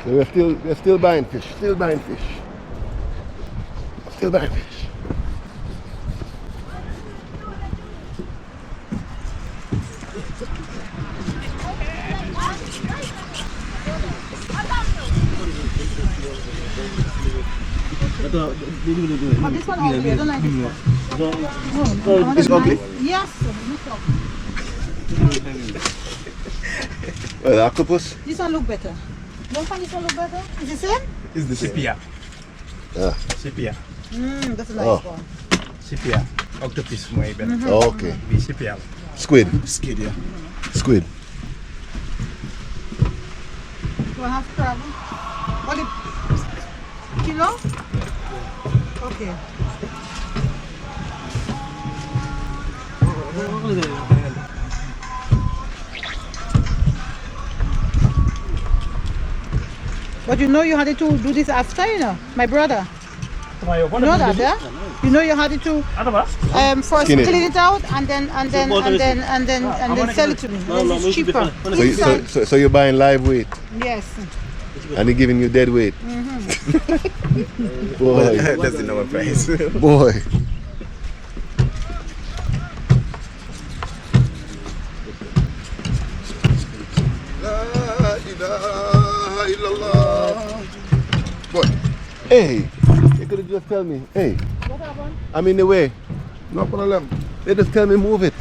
So we're still buying fish. Still buying fish. Still buying fish. But this one ugly. I don't like this one. It's ugly? Yes, it's ugly. The octopus? This one look better. Don't find this one look better? Is it the same? It's the sepia. Yeah. Sepia. That's a nice one. Sepia. Octopus mo even. Oh, okay. Di sepia. Squid. Skid ya. Squid. Do I have crab? What kilo? Okay. But you know you had to do this after, you know, my brother. You know that, yeah? You know you had to first Skin it. clean it out and then sell it to me. Then it's cheaper. So you're buying live weight Yes. and they're giving you dead weight. Boy, That's the normal price. boy. Boy, hey, you could have just tell me, hey, What happened? I'm in the way. No problem. They just tell me move it.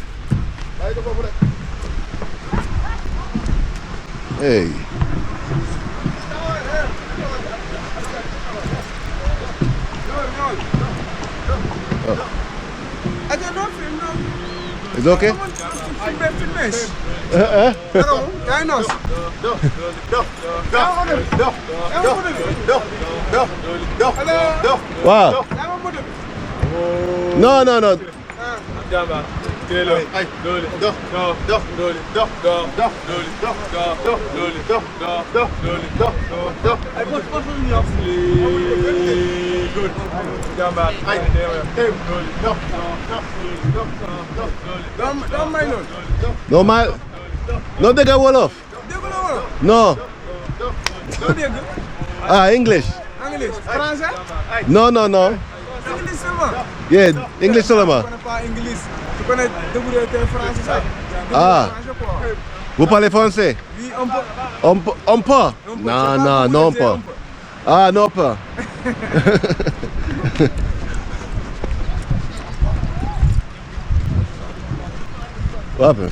Hey. I don't know if you know. It's okay? Finish. Uh-uh. Hello, Dinos. Wow. No, no, no. Don't mind us. No, my. No, they got Wolof. No. Ah, English. English, français, No, no, no. English seulement. Yeah, English seulement. Tu connais pas English. Tu connais débrouiller tes français ça. Ah. Vous parlez français? Oui, un peu. On peut? Non, non, non pas. Ah, non pas. What happened?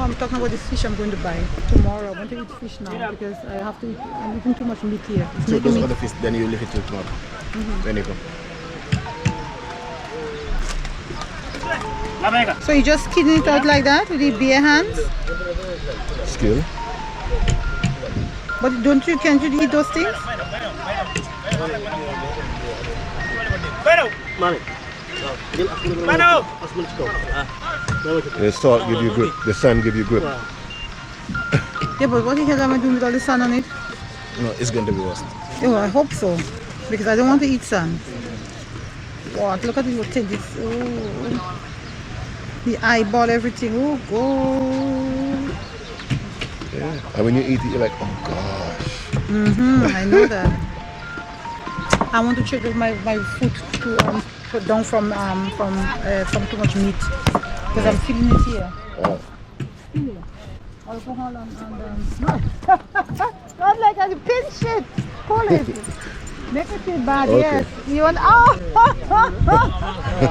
I'm talking about this fish I'm going to buy tomorrow. I want to eat fish now because I have to eat. I'm eating too much meat here. It's So making those me. other fish, then you leave it till tomorrow. When you come. So you just skin it out like that with the bare hands? Skill. But can't you eat those things? The salt give you grip. The sand give you grip. Yeah, but what the hell am I doing with all the sand on it? No, it's going to be worse. Oh, I hope so. Because I don't want to eat sand. What? Look at it, look at this. Oh. The eyeball, everything. Oh, God. Yeah. And when you eat it, you're like, oh gosh. I know that. I want to check if my foot to put down from too much meat because I'm feeling it here. Here. Alcohol and not like I pinch it. Pull it. Make me feel bad. Okay. Yes. You want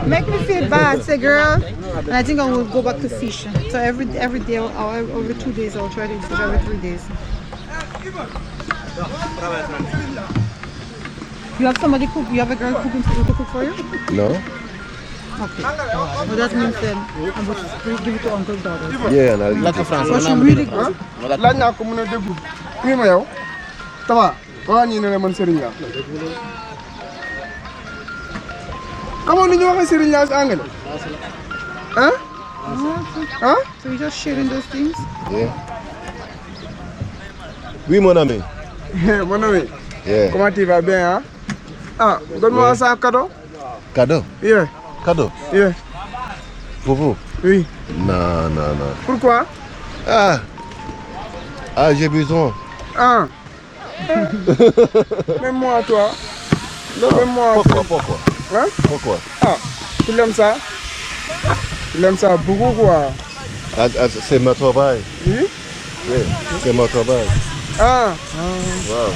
make me feel bad. Say, girl. And I think I will go back to fish. So every day or every 2 days I'll try to eat fish every 3 days. You have somebody cook? You have a girl cooking to cook for you? No? Okay. Well, that means then I'm going to give it to Uncle Daughter. Yeah, and I'll eat Like a it. France. So she really good. Laaj naa ko mën a déglu. Kii ma yow. Tawa. Waa ñi ne man Serigne la. Comment ni ñu waxee Serigne la en anglais? Hein? Hein? So you just sharing those things? Yeah. Oui, mon ami. Mon ami. Yeah. Comment tu vas bien, hein? Ah, donne-moi ça cadeau. Cadeau? Yeah. Cadeau? Yeah. Pour vous? Oui. Non, non, non. Pourquoi? Ah, Ah, j'ai besoin. Ah. Même moi, toi. Non, Même moi. pourquoi? Hein? Pourquoi? Ah, tu l'aimes ça? Tu l'aimes ça beaucoup quoi? C'est mon travail. Oui? Oui, c'est mon travail. Ah. Wow.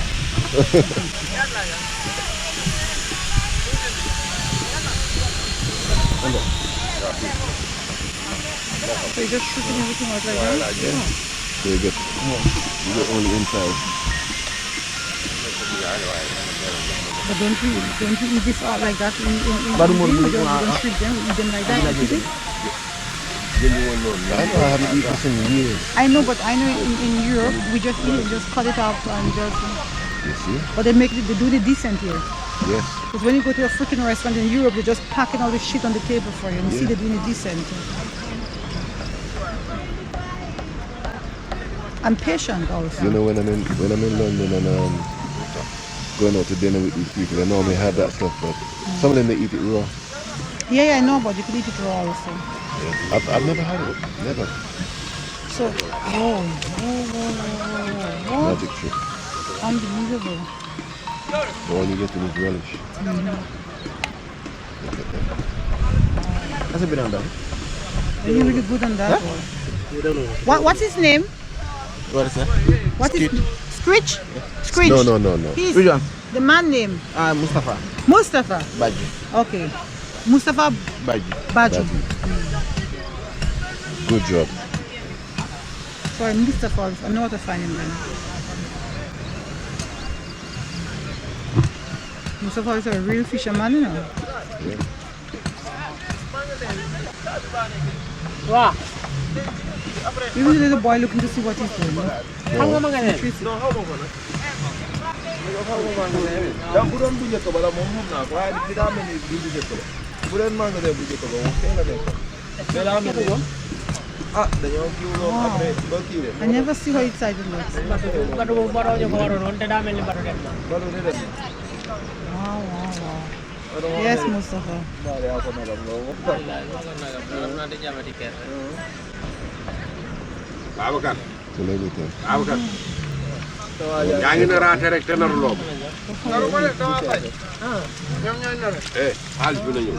So you're just shooting everything out like that? So you get only inside. But don't you eat this out like that in you don't treat them, eat them like that, isn't it? I haven't eaten this in years. I know, but I know in Europe we just eat it, just cut it up and just. You see? But they do it decent here. Yes. Because when you go to a freaking restaurant in Europe, they're just packing all this shit on the table for you, and you see they're doing it decent. I'm patient also. You know when I'm in London and going out to dinner with these people, they normally have that stuff, but some of them they eat it raw. Yeah, I know, but you can eat it raw also. Yeah. I've never had it. Never. So, whoa. Magic trick. Unbelievable. All you get is relish. That's a bit on that. Really, really good on that one. What's his name? What is that? What is Screech? Screech. No. He's Which one? the man name. Mustafa. Mustafa. Baji. Okay. Mustafa Baji. Baju. Good job. Sorry, Mustafa. I know how to find him then. Mustafa is a real fisherman, you know. Wow. Even the little boy looking to see what he's doing. I never see how excited looks. Wow. Yes, Mustafa. Babakan. So everything. Babakan. Yaa ngi naraate rek te naru loo ko. Xaalis bi na ñëw.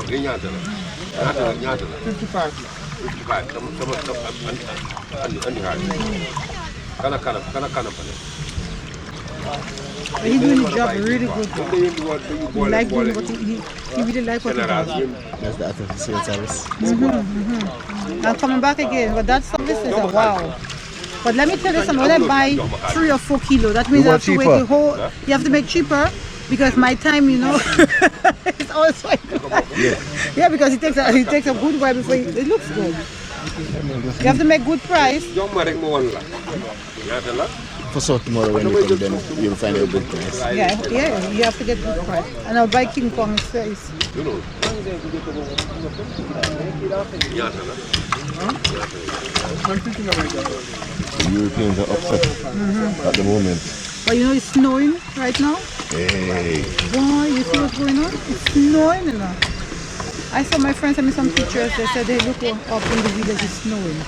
Lii ñaata la? Ñaata la? 55. 55 sama andi xaalis. Kana fa ne. He's doing the job really good. He like doing what he really like what he does. That's the associate service. I'm coming back again, but that service is a wow. But let me tell you something, when I buy 3 or 4 kilos, that means I have to wait the whole, you have to make cheaper, because my time, you know, it's always like yeah, because it takes a good while before it looks good. You have to make good price. For so tomorrow when you come, then you'll find a good price. Yeah, you have to get good price. And I'll buy King Kong's face. The Europeans are upset at the moment. But you know it's snowing right now. Hey. Boy, you see what's going on? It's snowing now. I saw my friends send me some pictures. They said they look up in the village, it's snowing.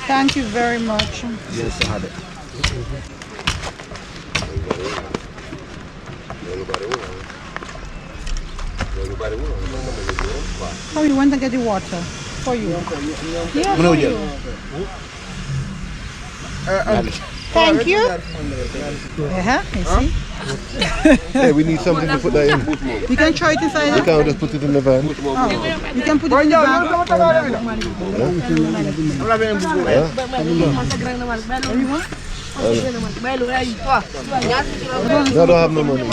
Thank you very much. Yes, I had it. Oh, you went and get the water for you. Yeah, for you. Thank you. You see? Hey, we need something to put that in. You can throw it inside. You can't just put it in the van. Oh, you can put it in the bag. No, I don't have no money.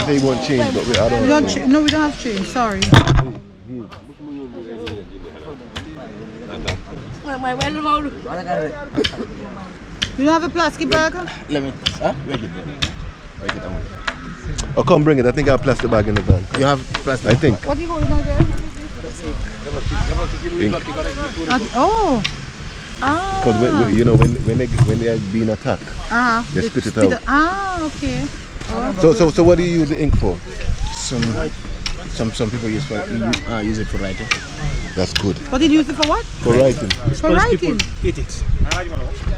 They won't change, but I don't have change. No, we don't have change. Sorry. You don't have a plastic bag? Let me, wait it there. Wait it down. Oh, come bring it. I think I have a plastic bag in the van. You have plastic? I think. What are you holding on there? Ink. Oh. Because you know when they are being attacked, they spit it out. Okay. So what do you use the ink for? Some Some people use it for writing. That's good. What did you use it for what? For writing. For writing. Eat it.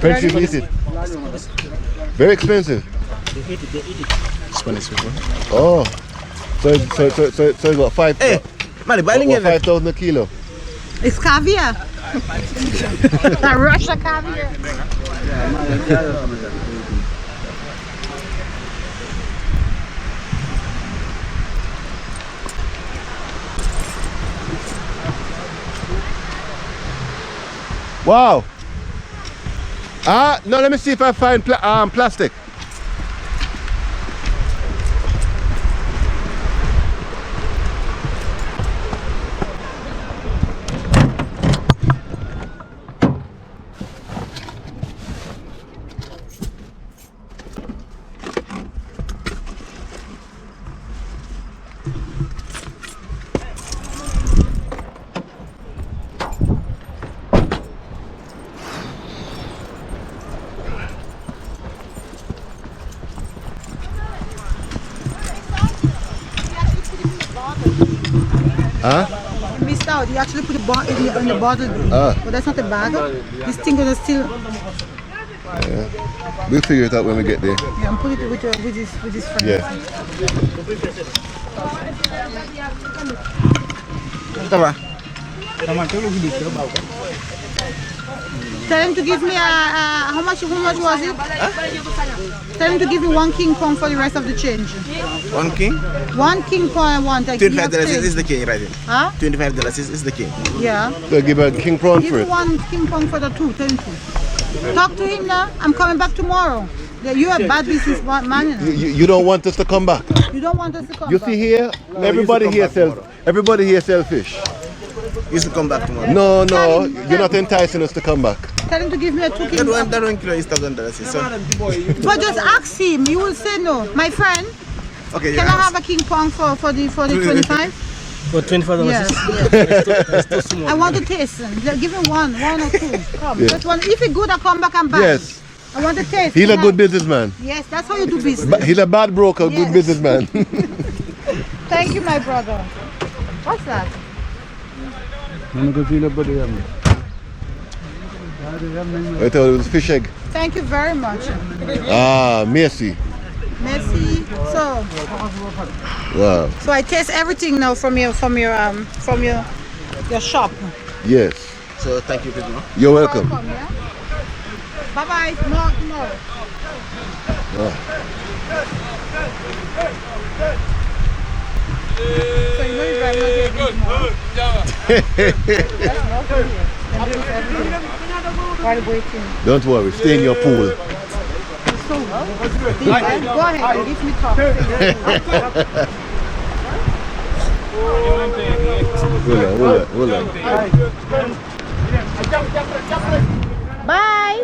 French people eat it. Very expensive. They eat it. Spanish people. Oh. So it's about five. Hey, man, buying it. 5,000 a kilo. It's caviar. That Russia caviar. Wow. No, let me see if I find plastic. Huh? You missed out. You actually put it in the bottle. But that's not a bag. This thing gonna still. Yeah. We'll figure it out when we get there. Yeah, and put it with his friend. Yeah. Tell him to give me how much was it? Tell him to give me 1 King Kong for the rest of the change. 1 king? 1 King Kong I want. Like, $25 is the king, right? Huh? $25 is the king. Yeah. So give a king prawn Give for me it. 1 King Kong for the 2. Tell him to. Talk to him now. I'm coming back tomorrow. You're a bad business man. You don't want us to come back. You don't want us to come You back. see here, everybody here sells fish. You used to come back tomorrow. No, you're not enticing us to come back. Tell him to give me a 2 King Kong. That 1 kilo is $1,000. So. But just ask him. You will say no. My friend, Okay, can I have a King Kong for the 25? For $25? Yes. I want to taste them. Give him one or 2. Come, Yeah. just one. If it's good, I come back and buy. Yes. I want to taste. He's a Can I- good businessman. Yes, that's how you do business. But he's a bad broker, Yes. good businessman. Thank you, my brother. What's that? I thought it was fish egg. Thank you very much. Merci. Merci. So Wow. I taste everything now from your shop. Yes. So thank you very much. You're welcome. Yeah? Bye bye. Tomorrow. So you know you're driving out here tomorrow? That's not good here. And do it every day. While waiting. Don't worry, stay in your pool. So, go ahead and give me talk. Hold on. Bye.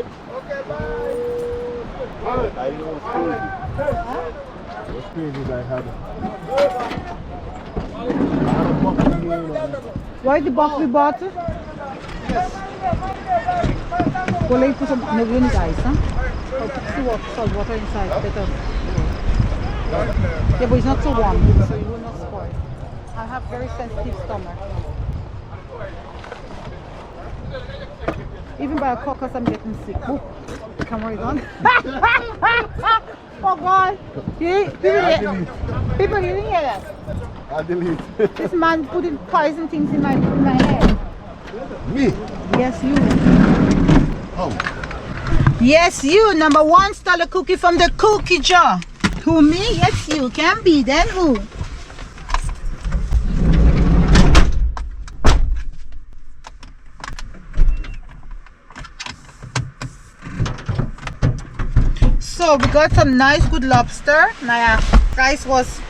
Why the box we bought? Go late for some no green ice, huh? I'll put salt water inside, better. Yeah, but it's not so warm, so it will not spoil. I have very sensitive stomach. Even by a caucus, I'm getting sick. Oh, the camera is on. Oh God! People didn't hear that. I delete. This man putting poison things in my head. Me? Yes, you. Oh. Yes, you. Number 1 stole a cookie from the cookie jar. Who, me? Yes, you. Can be. Then who? So we got some nice good lobster. Now price was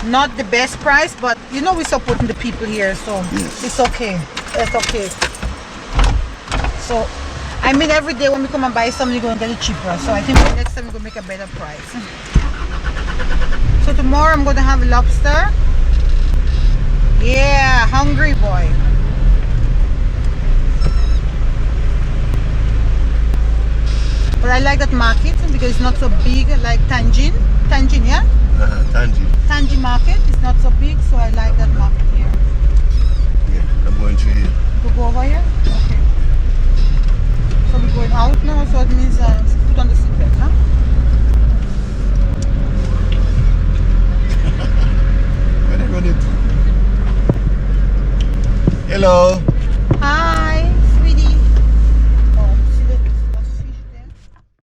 not the best price, but you know we're supporting the people here, so it's okay. It's okay. So I mean every day when we come and buy something, you're gonna get it cheaper. So I think next time we're gonna make a better price. So tomorrow I'm gonna have lobster. Yeah, hungry boy. But I like that market because it's not so big like Tanjin, yeah? Tangi. Tangi market is not so big, so I like that market here. Yeah, I'm going through here. To go over here? Okay. So we're going out now, so it means put on the seatbelt, huh? Where they running to? Hello.